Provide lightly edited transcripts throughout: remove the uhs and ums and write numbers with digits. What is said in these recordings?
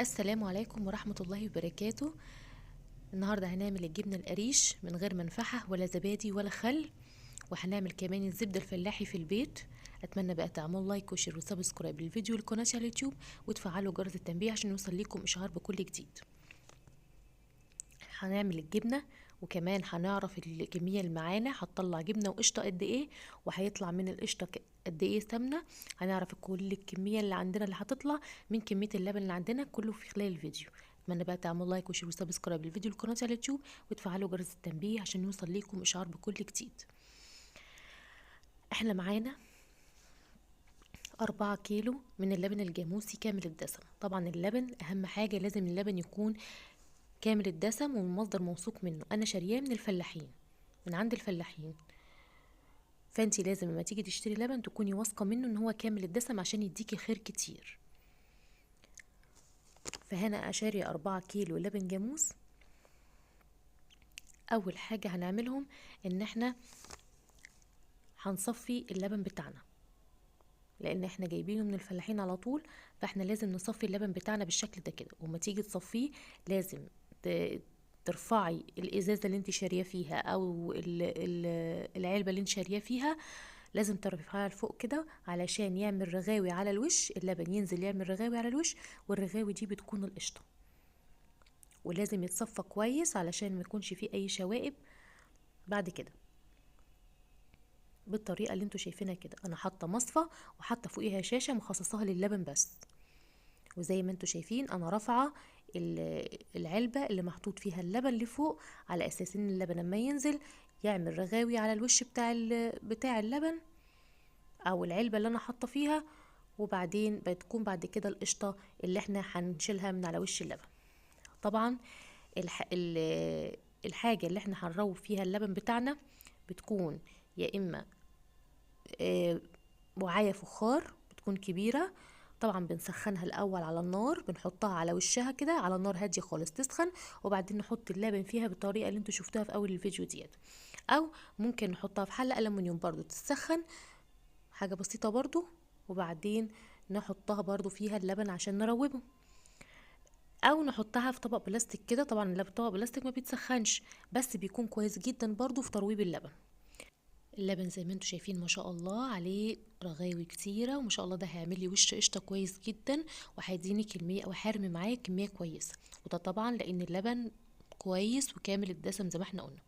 السلام عليكم ورحمة الله وبركاته. النهاردة هنعمل الجبنة القريش من غير منفعة ولا زبادي ولا خل، وهنعمل كمان الزبدة الفلاحي في البيت. اتمنى بقى تعملوا لايك وشير وسبسكرايب للفيديو والقناة على اليوتيوب، وتفعلوا جرس التنبيه عشان يوصل لكم اشعار بكل جديد. هنعمل الجبنة وكمان هنعرف الكمية اللي معانا، هتطلع جبنة وقشطة قد ايه، وهيطلع من القشطة قد ايه سمنة. هنعرف كل الكمية اللي عندنا اللي هتطلع من كمية اللبن اللي عندنا كله في خلال الفيديو. اتمنى بقى تعملوا لايك وشير وسبسكرايب للفيديو والقناة على اليوتيوب، وتفعلوا جرس التنبيه عشان يوصل لكم اشعار بكل جديد. احنا معانا 4 كيلو من اللبن الجاموسي كامل الدسم. طبعا اللبن اهم حاجة، لازم اللبن يكون كامل الدسم ومن مصدر موثوق منه. انا شارياه من الفلاحين، من عند الفلاحين، فانتي لازم لما تيجي تشتري لبن تكوني واثقه منه ان هو كامل الدسم عشان يديكي خير كتير. فهنا اشاري 4 كيلو لبن جاموس. اول حاجه هنعملهم ان احنا هنصفي اللبن بتاعنا، لان احنا جايبينه من الفلاحين على طول، فاحنا لازم نصفي اللبن بتاعنا بالشكل ده كده. وما تيجي تصفيه لازم ترفعي الازازه اللي انت شاريه فيها او العلبه اللي انت شاريه فيها، لازم ترفعيها لفوق كده علشان يعمل رغاوي على الوش. اللبن ينزل يعمل رغاوي على الوش، والرغاوي دي بتكون القشطه. ولازم يتصفى كويس علشان ما يكونش فيه اي شوائب بعد كده. بالطريقه اللي انتوا شايفينها كده، انا حاطه مصفى وحاطه فوقيها شاشه مخصصاها للبن بس. وزي ما انتوا شايفين انا رافعه العلبه اللي محطوط فيها اللبن لفوق، على اساس ان اللبن لما ينزل يعمل رغاوي على الوش بتاع اللبن او العلبه اللي انا حاطه فيها. وبعدين بتكون بعد كده القشطه اللي احنا هنشيلها من على وش اللبن. طبعا الحاجه اللي احنا هنروب فيها اللبن بتاعنا بتكون يا اما وعايه فخار بتكون كبيره. طبعا بنسخنها الاول على النار، بنحطها على وشها كده على نار هاديه خالص تسخن، وبعدين نحط اللبن فيها بالطريقه اللي انتوا شفتوها في اول الفيديو ديت. او ممكن نحطها في حله الومنيوم برضو تسخن، حاجه بسيطه برضو، وبعدين نحطها برضو فيها اللبن عشان نروبه. او نحطها في طبق بلاستيك كده. طبعا اللبن طبق بلاستيك ما بيتسخنش، بس بيكون كويس جدا برضو في ترويب اللبن. اللبن زي ما انتوا شايفين ما شاء الله عليه رغاوي كتيره، وما شاء الله ده هيعمل لي وش قشطه كويس جدا، وهيديني كميه او هيرمي معايا كميه كويسه. وده طبعا لان اللبن كويس وكامل الدسم زي ما احنا قلنا.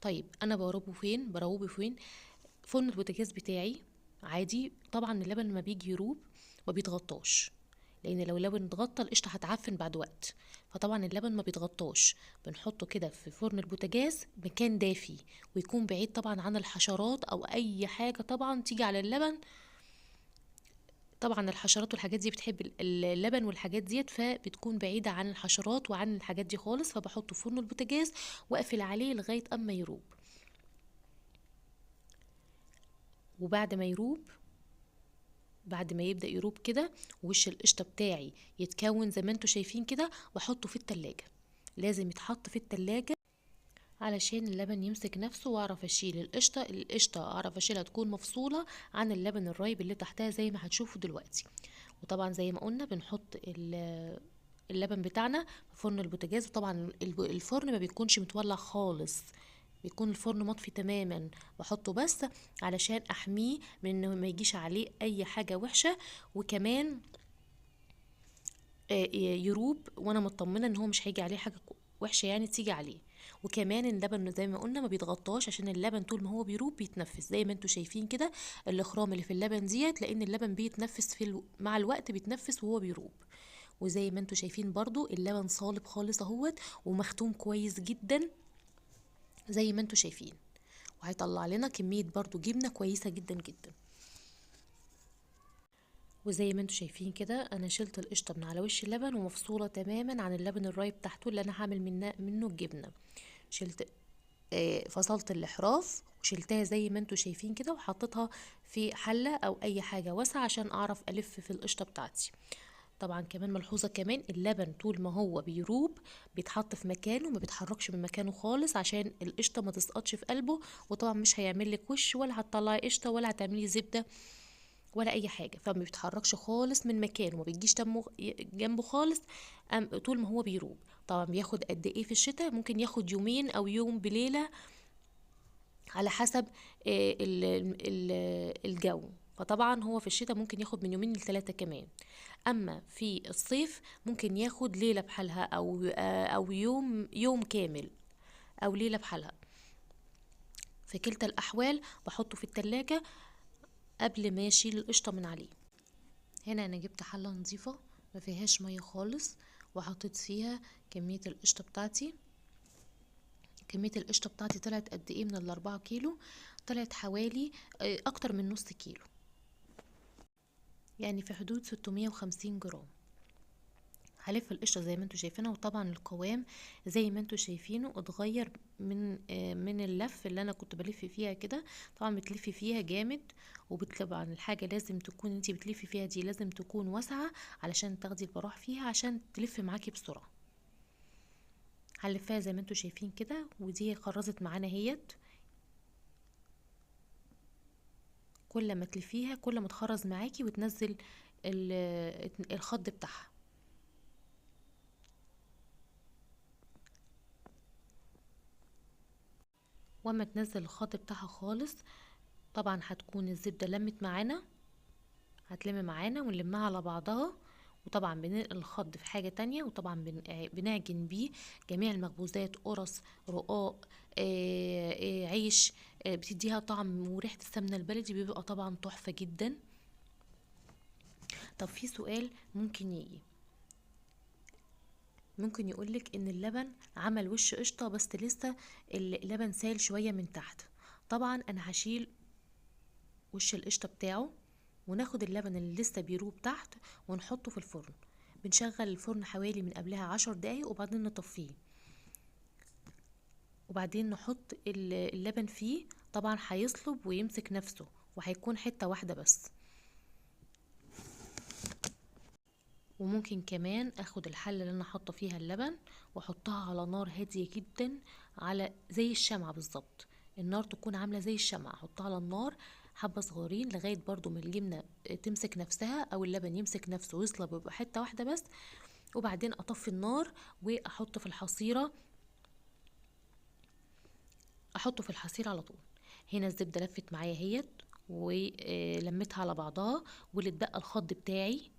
طيب انا بروبه فين؟ فرن البوتاجاز بتاعي عادي. طبعا اللبن لما بيجي يروب ما بيتغطاش، لان لو اللبن اتغطى القشطه هتعفن بعد وقت. فطبعا اللبن ما بيتغطاش، بنحطه كده في فرن البوتاجاز مكان دافي، ويكون بعيد طبعا عن الحشرات او اي حاجه طبعا تيجي على اللبن. طبعا الحشرات والحاجات دي بتحب اللبن والحاجات ديت، فبتكون بعيده عن الحشرات وعن الحاجات دي خالص. فبحطه في فرن البوتاجاز واقفل عليه لغايه اما يروب. وبعد ما يروب، بعد ما يبدأ يروب كده وش القشطة بتاعي يتكون زي ما انتوا شايفين كده، واحطه في التلاجة. لازم يتحط في التلاجة علشان اللبن يمسك نفسه، واعرف اشيل القشطة اعرف اشيلها تكون مفصولة عن اللبن الرايب اللي تحتها زي ما هتشوفوا دلوقتي. وطبعا زي ما قلنا بنحط اللبن بتاعنا في فرن البوتاجاز. وطبعا الفرن ما بيكونش متولع خالص، بيكون الفرن مطفي تماما. بحطه بس علشان احميه من انه ما يجيش عليه اي حاجة وحشة، وكمان يروب وانا مطمنة ان هو مش هيجي عليه حاجة وحشة يعني تيجي عليه. وكمان اللبن زي ما قلنا ما بيتغطاش، عشان اللبن طول ما هو بيروب بيتنفس زي ما انتوا شايفين كده الاخرام اللي في اللبن ديت، لان اللبن بيتنفس مع الوقت بيتنفس وهو بيروب. وزي ما انتوا شايفين برضو اللبن صالب خالص اهوت، ومختوم كويس جدا زي ما انتوا شايفين، وهيطلع لنا كمية برضو جبنة كويسة جدا جدا. وزي ما انتوا شايفين كده انا شلت القشطة من على وش اللبن ومفصولة تماما عن اللبن الرايب تحته اللي انا هعمل منه الجبنة. شلت فصلت الاحراف وشلتها زي ما انتوا شايفين كده، وحطيتها في حلة او اي حاجة واسعة عشان اعرف الف في القشطة بتاعتي. طبعا كمان ملحوظة كمان، اللبن طول ما هو بيروب بيتحط في مكانه، ما بيتحركش من مكانه خالص عشان القشطة ما تسقطش في قلبه. وطبعا مش هيعمل لك وش، ولا هتطلعي قشطة، ولا هتعملي زبدة، ولا اي حاجه، فما بيتحركش خالص من مكانه، ما بيجيش جنبه خالص طول ما هو بيروب. طبعا بياخد قد ايه في الشتاء؟ ممكن ياخد يومين او يوم بليله على حسب الجو. فطبعا هو في الشتاء ممكن ياخد من يومين لثلاثة كمان. اما في الصيف ممكن ياخد ليلة بحالها او يوم كامل او ليلة بحالها. في كلتا الاحوال بحطه في التلاجة قبل ما اشيل القشطة من عليه. هنا انا جبت حلة نظيفة ما فيهاش مية خالص، وحطيت فيها كمية القشطة بتاعتي. كمية القشطة بتاعتي طلعت قد ايه من ال4 كيلو؟ طلعت حوالي اكتر من نص كيلو، يعني في حدود 650 جرام. هلف القشطة زي ما انتوا شايفينها، وطبعا القوام زي ما انتوا شايفينه اتغير من اللف اللي انا كنت بلف فيها كده. طبعا بتلفي فيها جامد، وطبعا الحاجة لازم تكون انتي بتلفي فيها دي لازم تكون واسعة علشان تاخدي البراح فيها عشان تلف معاكي بسرعة. هنلفها زي ما انتوا شايفين كده، ودي خرزت معانا اهيت. كل ما تلفيها كل ما تخرز معاكي وتنزل الخط بتاعها. واما تنزل الخط بتاعها خالص طبعا هتكون الزبدة لمت معانا، هتلم معانا ونلمها على بعضها. وطبعا بننقل الخض في حاجة تانية، وطبعا بنعجن بيه جميع المخبوزات، قرص، رقاق، عيش. بتديها طعم، وريحة السمنة البلدي بيبقى طبعا تحفة جدا. طب في سؤال ممكن يجي، ممكن يقولك ان اللبن عمل وش قشطة بس لسه اللبن سايل شوية من تحت. طبعا انا هشيل وش القشطة بتاعه، وناخد اللبن اللي لسه بيروب تحت ونحطه في الفرن. بنشغل الفرن حوالي من قبلها 10 دقايق وبعدين نطفيه، وبعدين نحط اللبن فيه. طبعا هيصلب ويمسك نفسه وهيكون حتة واحدة بس. وممكن كمان اخد الحلة اللي انا حاطه فيها اللبن واحطها على نار هادية جدا، على زي الشمعة بالظبط. النار تكون عاملة زي الشمعة، احطها على النار حبة صغيرين لغاية برضو ما الجبنة تمسك نفسها او اللبن يمسك نفسه ويصلب ويبقى حتة واحدة بس. وبعدين اطفي النار واحطه في الحصيرة، احطه في الحصيرة على طول. هنا الزبدة لفت معايا اهيت ولمتها على بعضها، واللي اتبقى الخض بتاعي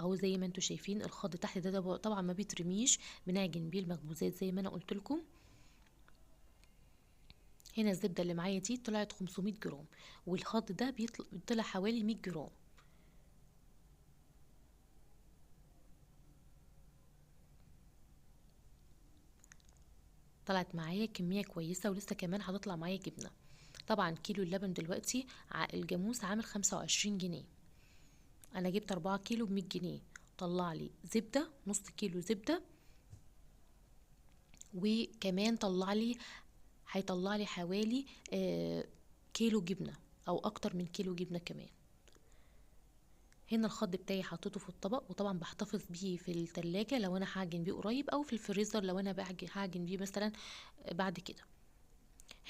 اهو زي ما انتوا شايفين. الخض تحت ده طبعا ما بيترميش، بنعجن بيه المخبوزات زي ما انا قلت لكم. هنا الزبده اللي معايا دي طلعت 500 جرام، والخض ده بيطلع حوالي 100 جرام. طلعت معايا كميه كويسه، ولسه كمان هتطلع معايا جبنه. طبعا كيلو اللبن دلوقتي الجاموس عامل 25 جنيه. انا جبت 4 كيلو ب100 جنيه، طلع لي زبده نص كيلو زبده، وكمان هيطلع لي حوالي كيلو جبنة او اكتر من كيلو جبنة كمان. هنا الخض بتاعي حطيته في الطبق، وطبعا بحتفظ بيه في التلاجة لو انا هعجن بيه قريب، او في الفريزر لو انا هعجن بيه مثلا بعد كده.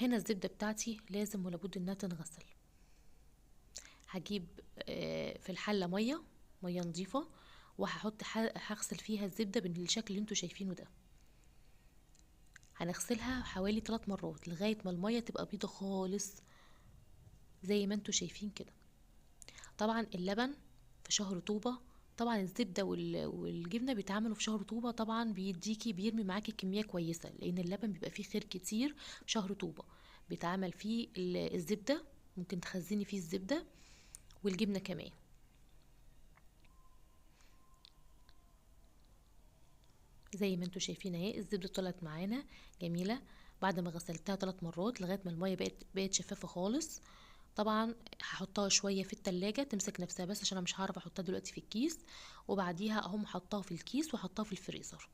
هنا الزبدة بتاعتي لازم ولابد انها تنغسل. هجيب في الحلة مية نظيفة، هغسل فيها الزبدة بالشكل اللي انتوا شايفينه ده. هنغسلها حوالي 3 مرات لغاية ما المية تبقى بيضة خالص زي ما انتوا شايفين كده. طبعا اللبن في شهر طوبة، طبعا الزبدة والجبنة بيتعملوا في شهر طوبة، طبعا بيرمي معاكي كمية كويسة، لان اللبن بيبقى فيه خير كتير في شهر طوبة. بيتعمل فيه الزبدة، ممكن تخزني فيه الزبدة والجبنة كمان. زي ما انتوا شايفين اهي الزبدة طلعت معانا جميلة بعد ما غسلتها 3 مرات لغاية ما المية بقت شفافة خالص. طبعا هحطها شويه في التلاجة تمسك نفسها بس عشان انا مش هعرف احطها دلوقتي في الكيس. وبعديها اقوم حطها في الكيس واحطها في الفريزر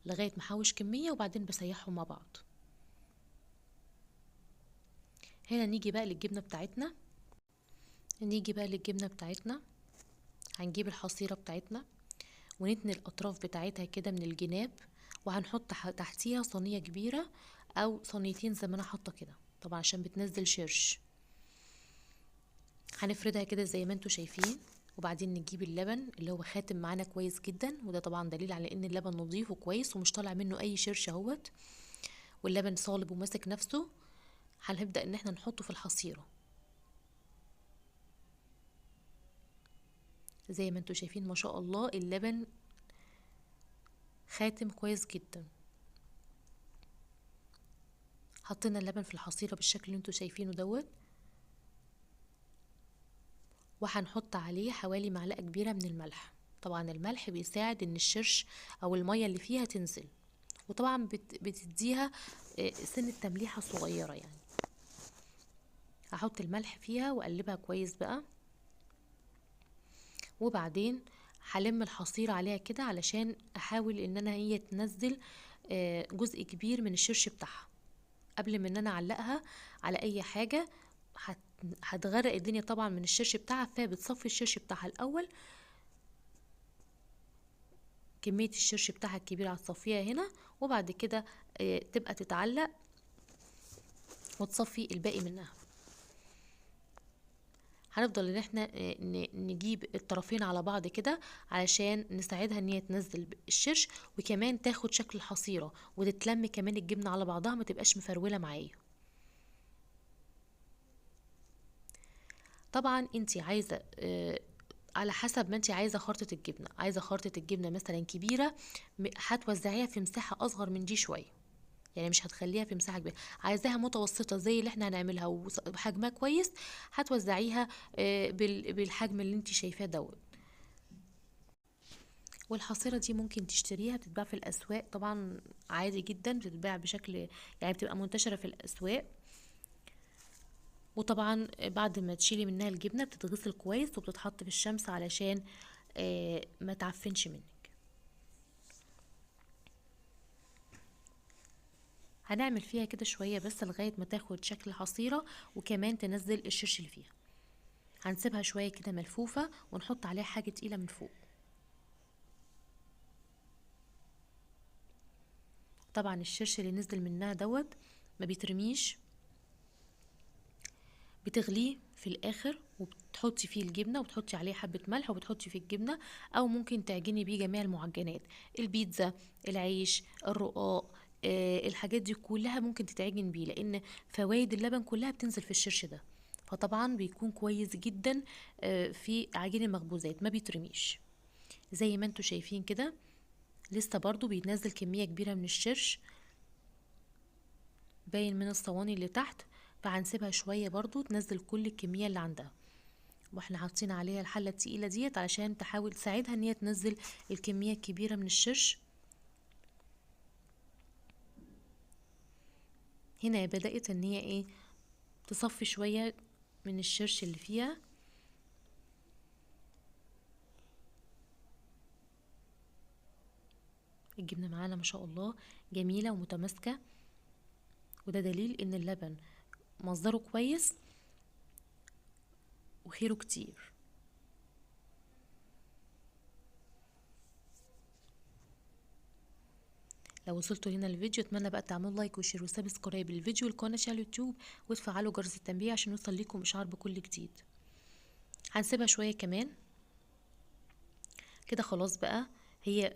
لغايه ما احوش كميه، وبعدين بسيحهم مع بعض. هنا نيجي بقى للجبنه بتاعتنا. هنجيب الحصيره بتاعتنا ونتني الاطراف بتاعتها كده من الجناب، وهنحط تحتيها صينيه كبيره او صينيتين زي ما انا حاطه كده، طبعا عشان بتنزل شرش. هنفردها كده زي ما انتوا شايفين، وبعدين نجيب اللبن اللي هو خاتم معانا كويس جدا، وده طبعا دليل على ان اللبن نظيف وكويس ومش طالع منه اي شرش اهوت، واللبن صالب وماسك نفسه. هنبدأ ان احنا نحطه في الحصيرة زي ما انتوا شايفين. ما شاء الله اللبن خاتم كويس جدا. حطينا اللبن في الحصيرة بالشكل اللي انتوا شايفينه دوت، وهنحط عليه حوالي معلقة كبيرة من الملح. طبعا الملح بيساعد ان الشرش او المية اللي فيها تنزل، وطبعا بتديها سنة تمليحة صغيرة يعني. هحط الملح فيها واقلبها كويس بقى، وبعدين هلم الحصيرة عليها كده علشان احاول ان انا هي تنزل جزء كبير من الشرش بتاعها قبل ما ان انا اعلقها على اي حاجة. هتغرق الدنيا طبعا من الشرش بتاعها، فبتصفي الشرش بتاعها الاول. كمية الشرش بتاعها الكبيرة هتصفيها هنا، وبعد كده تبقى تتعلق وتصفي الباقي منها. هنفضل ان احنا نجيب الطرفين على بعض كده علشان نساعدها ان هي تنزل الشرش، وكمان تاخد شكل الحصيرة، وتتلم كمان الجبنة على بعضها ما تبقاش مفرولة معايا. طبعا انتي عايزة على حسب ما انتي عايزة خرطة الجبنة. عايزة خرطة الجبنة مثلا كبيرة، هتوزعيها في مساحة اصغر من دي شوية، يعني مش هتخليها في مساحة كبيرة. عايزاها متوسطة زي اللي احنا هنعملها وحجمها كويس، هتوزعيها بالحجم اللي انت شايفاه دوت. والحصيرة دي ممكن تشتريها، بتتباع في الأسواق طبعا عادي جدا، بتتباع بشكل يعني بتبقى منتشرة في الأسواق. وطبعا بعد ما تشيلي منها الجبنة بتتغسل كويس وبتتحط في الشمس علشان ما تعفنش منك. هنعمل فيها كده شوية بس لغاية ما تاخد شكل حصيرة، وكمان تنزل الشرش اللي فيها. هنسيبها شوية كده ملفوفة ونحط عليها حاجة تقيلة من فوق. طبعا الشرش اللي نزل منها دوت ما بيترميش، بتغليه في الاخر وبتحطي فيه الجبنه وبتحطي عليه حبه ملح وبتحطي فيه الجبنه، او ممكن تعجني بيه جميع المعجنات، البيتزا، العيش، الرقاق، الحاجات دي كلها ممكن تتعجن بيه، لان فوائد اللبن كلها بتنزل في الشرش ده. فطبعا بيكون كويس جدا في عجين المخبوزات، ما بيترميش زي ما انتوا شايفين كده. لسه برضو بينزل كميه كبيره من الشرش باين من الصواني اللي تحت، فهنسيبها شويه برضو تنزل كل الكميه اللي عندها، واحنا حاطين عليها الحله التقيله ديت علشان تحاول تساعدها ان هي تنزل الكميه الكبيره من الشرش. هنا بدات ان هي ايه تصفي شويه من الشرش اللي فيها. الجبنه معانا ما شاء الله جميله ومتماسكه، وده دليل ان اللبن مصدره كويس وخيره كتير. لو وصلتوا هنا الفيديو اتمنى بقى تعملوا لايك وشير وسبسكرايب للفيديو والقناه على اليوتيوب، وتفعلوا جرس التنبيه عشان يوصل لكم اشعار بكل جديد. هنسيبها شويه كمان كده. خلاص بقى هي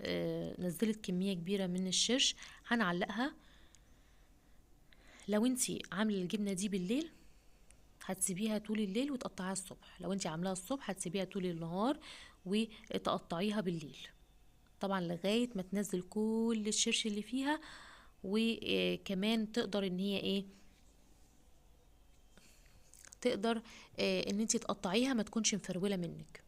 نزلت كميه كبيره من الشرش. هنعلقها. لو انتي عامله الجبنه دي بالليل هتسيبيها طول الليل وتقطعيها الصبح، لو انتي عاملاها الصبح هتسيبيها طول النهار وتقطعيها بالليل، طبعا لغايه ما تنزل كل الشرش اللي فيها. وكمان تقدر ان هي ايه تقدر ان انتي تقطعيها ما تكونش مفروله منك.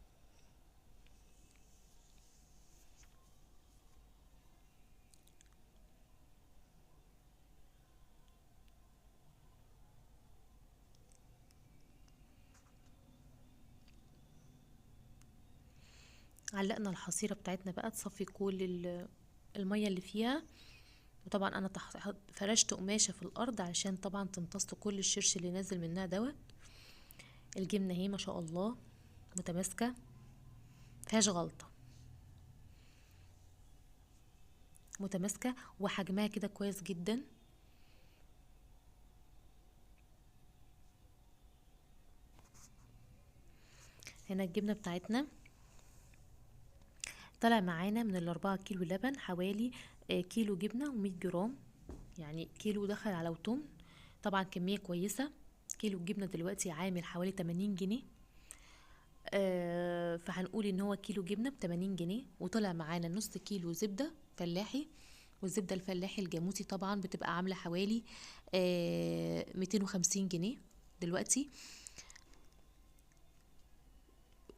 علقنا الحصيره بتاعتنا بقى تصفي كل الميه اللي فيها، وطبعا انا فرشت قماشه في الارض عشان طبعا تمتص كل الشرش اللي نازل منها دوت. الجبنه اهي ما شاء الله متماسكه مفيهاش غلطه، متماسكه وحجمها كده كويس جدا. هنا الجبنة بتاعتنا طلع معانا من ال4 كيلو لبن حوالي كيلو جبنة و100 جرام، يعني كيلو دخل على وتمن، طبعا كمية كويسة. كيلو الجبنة دلوقتي عامل حوالي 80 جنيه. فهنقول ان هو كيلو جبنة ب80 جنيه، وطلع معانا نص كيلو زبدة فلاحي، والزبدة الفلاحي الجاموسي طبعا بتبقى عاملة حوالي 250 جنيه دلوقتي.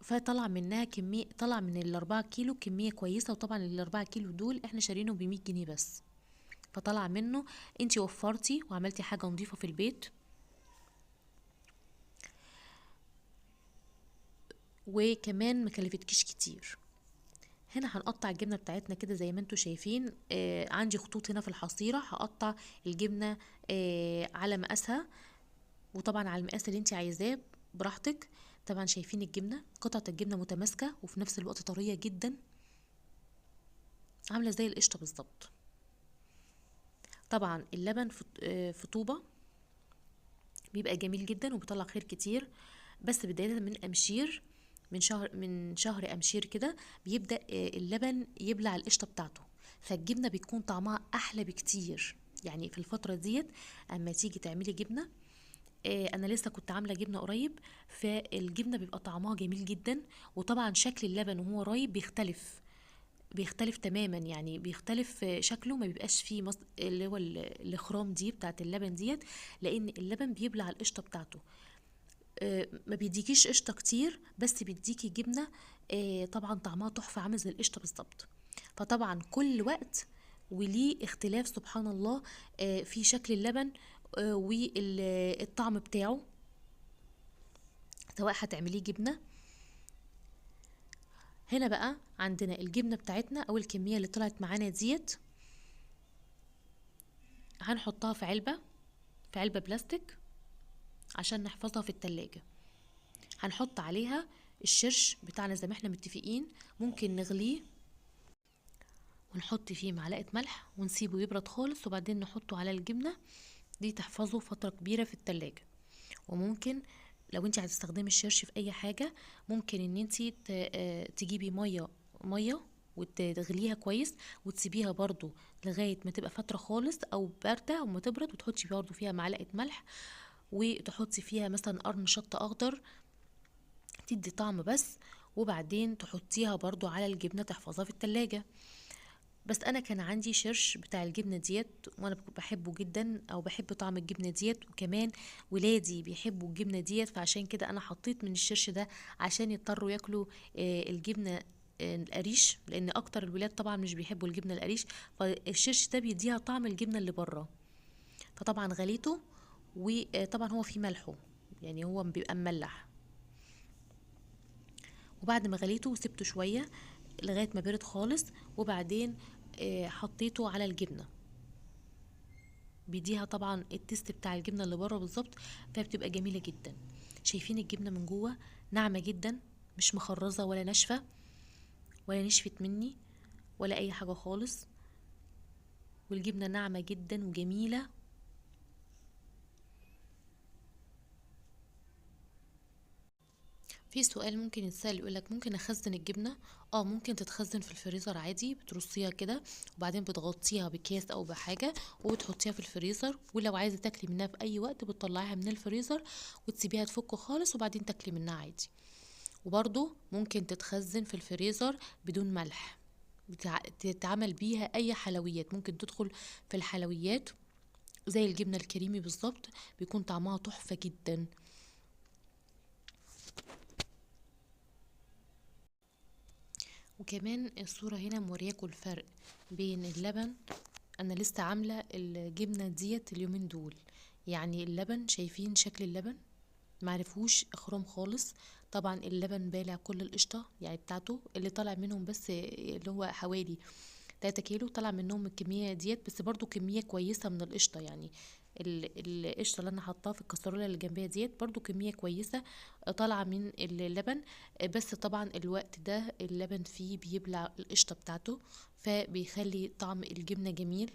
فطلع منها كمية، طلع من ال4 كيلو كمية كويسة، وطبعا ال4 كيلو دول احنا شارينهم ب100 جنيه بس، فطلع منه انتي وفرتي وعملتي حاجة نظيفة في البيت. وكمان مكلفتكيش كتير. هنا هنقطع الجبنة بتاعتنا كده زي ما انتوا شايفين. عندي خطوط هنا في الحصيرة، هقطع الجبنة على مقاسها، وطبعا على المقاس اللي انت عايزاه براحتك. طبعا شايفين الجبنة، قطعة الجبنة متماسكة وفي نفس الوقت طرية جدا، عاملة زي القشطة بالظبط. طبعا اللبن في طوبة بيبقى جميل جدا وبيطلع خير كتير، بس بداية من أمشير، من شهر أمشير كده بيبدأ اللبن يبلع القشطة بتاعته، فالجبنة بيكون طعمها أحلى بكتير. يعني في الفترة ديت أما تيجي تعملي جبنة، انا لسه كنت عامله جبنه قريب، فالجبنه بيبقى طعمها جميل جدا، وطبعا شكل اللبن وهو رايب بيختلف تماما، يعني بيختلف شكله، ما بيبقاش فيه اللي هو الخرام دي بتاعت اللبن ديت، لان اللبن بيبلع القشطه بتاعته. ما بيديكيش قشطه كتير، بس بيديكي جبنه طبعا طعمها تحفه، عامل زي القشطه بالظبط. فطبعا كل وقت وليه اختلاف سبحان الله في شكل اللبن والطعم بتاعه، سواء هتعمليه جبنه. هنا بقى عندنا الجبنه بتاعتنا او الكميه اللي طلعت معانا ديت، هنحطها في علبه بلاستيك عشان نحفظها في التلاجة. هنحط عليها الشرش بتاعنا زي ما احنا متفقين، ممكن نغليه ونحط فيه معلقه ملح ونسيبه يبرد خالص، وبعدين نحطه على الجبنه دي تحفظه فتره كبيره في التلاجة. وممكن لو انت هتستخدمي الشرش في اي حاجه، ممكن ان انت تجيبي ميه وتغليها كويس، وتسيبيها برضو لغايه ما تبقى فتره خالص او بارده، وما تبرد، وتحطي برضو فيها معلقه ملح، وتحطي فيها مثلا قرن شطه اخضر تدي طعم بس، وبعدين تحطيها برضو على الجبنه تحفظها في التلاجة. بس انا كان عندي شرش بتاع الجبنه ديت، وانا بحبه جدا، او بحب طعم الجبنه ديت، وكمان ولادي بيحبوا الجبنه ديت، فعشان كده انا حطيت من الشرش ده عشان يضطروا ياكلوا الجبنه القريش، لان اكتر الولاد طبعا مش بيحبوا الجبنه القريش، فالشرش ده بيديها طعم الجبنه اللي بره. فطبعا غليته، وطبعا هو فيه ملحه، يعني هو بيبقى مملح. وبعد ما غليته وسبته شويه لغايه ما برد خالص، وبعدين حطيته على الجبنه، بيديها طبعا التست بتاع الجبنه اللي بره بالظبط، فبتبقى جميله جدا. شايفين الجبنه من جوه ناعمه جدا، مش مخرزه ولا ناشفه ولا نشفت مني ولا اي حاجه خالص، والجبنه ناعمه جدا وجميله. في سؤال ممكن يتسأل، يقولك ممكن اخزن الجبنة؟ ممكن تتخزن في الفريزر عادي، بترصيها كده وبعدين بتغطيها بكيس او بحاجة وبتحطيها في الفريزر، ولو عايزة تاكلي منها في اي وقت بتطلعيها من الفريزر وتسيبيها تفك خالص وبعدين تاكلي منها عادي. وبرضو ممكن تتخزن في الفريزر بدون ملح، تتعمل بيها اي حلويات، ممكن تدخل في الحلويات زي الجبنة الكريمي بالظبط، بيكون طعمها تحفة جدا. وكمان الصورة هنا مورياكوا الفرق بين اللبن، انا لسه عاملة الجبنة ديت اليومين دول، يعني اللبن شايفين شكل اللبن معرفوش اخرام خالص، طبعا اللبن بالع كل القشطة يعني بتاعته، اللي طالع منهم بس اللي هو حوالي 3 كيلو طلع منهم الكمية ديت، بس برضو كمية كويسة من القشطة، يعني القشطة اللي انا حطاها في الكسرولة اللي جنبها ديت برضو كمية كويسة طالعة من اللبن. بس طبعا الوقت ده اللبن فيه بيبلع القشطة بتاعته، فبيخلي طعم الجبنة جميل.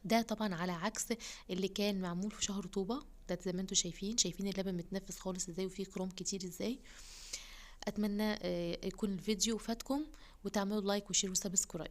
ده طبعا على عكس اللي كان معمول في شهر طوبة، ده زي ما انتوا شايفين اللبن متنفس خالص ازاي وفيه كروم كتير ازاي. اتمنى يكون الفيديو فاتكم، وتعملوا لايك وشير وسبسكرايب.